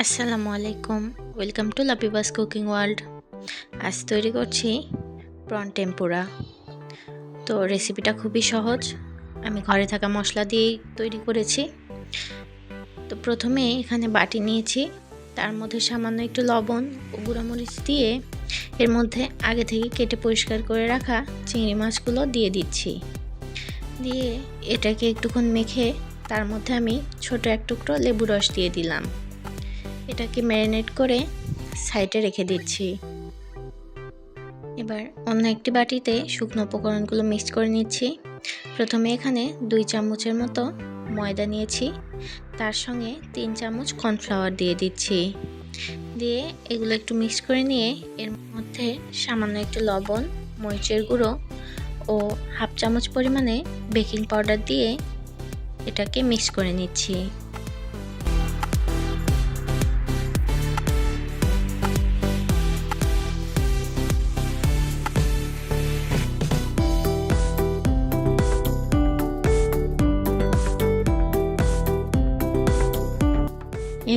আসসালামু আলাইকুম, welcome to লাপিবাস cooking world. আজ তৈরি করছি প্রন টেম্পুরা। তো রেসিপিটা খুবই সহজ, আমি ঘরে থাকা মশলা দিয়েই তৈরি করেছি। তো প্রথমে এখানে বাটি নিয়েছি, তার মধ্যে সামান্য একটু লবণ ও গুঁড়ামরিচ দিয়ে এর মধ্যে আগে থেকে কেটে পরিষ্কার করে রাখা চিংড়ি মাছগুলো দিয়ে দিচ্ছি। দিয়ে এটাকে একটুক্ষণ মেখে তার মধ্যে আমি ছোট এক টুকরো লেবু রস দিয়ে দিলাম। এটাকে ম্যারিনেট করে সাইডে রেখে দিচ্ছি। এবার অন্য একটি বাটিতে শুকনো উপকরণগুলো মিক্স করে নিচ্ছি। প্রথমে এখানে 2 চামচের মতো ময়দা নিয়েছি, তার সঙ্গে 3 চামচ কর্নফ্লাওয়ার দিয়ে দিচ্ছি। দিয়ে এগুলো একটু মিক্স করে নিয়ে এর মধ্যে সামান্য একটু লবণ, মরিচের গুঁড়ো ও হাফ চামচ পরিমাণে বেকিং পাউডার দিয়ে এটাকে মিক্স করে নিচ্ছি।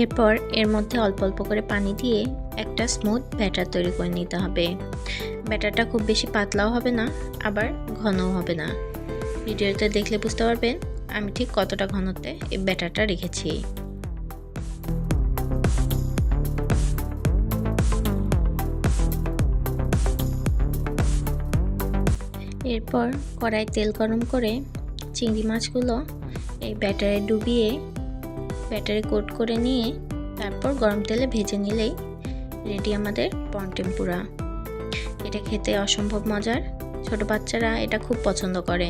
এরপর এর মধ্যে অল্প অল্প করে পানি দিয়ে একটা স্মুথ ব্যাটার তৈরি করে নিতে হবে। ব্যাটারটা খুব বেশি পাতলাও হবে না, আবার ঘনও হবে না। ভিডিওতে দেখলে বুঝতে পারবেন আমি ঠিক কতটা ঘনত্বে এই ব্যাটারটা রেখেছি। এরপর কড়াই তেল গরম করে চিংড়ি মাছগুলো এই ব্যাটারে ডুবিয়ে ব্যাটারে কোট করে নিয়ে তারপর গরম তেলে ভেজে নিলেই রেডি আমাদের প্রন টেম্পুরা। এটা খেতে অসম্ভব মজার, ছোট বাচ্চারা এটা খুব পছন্দ করে।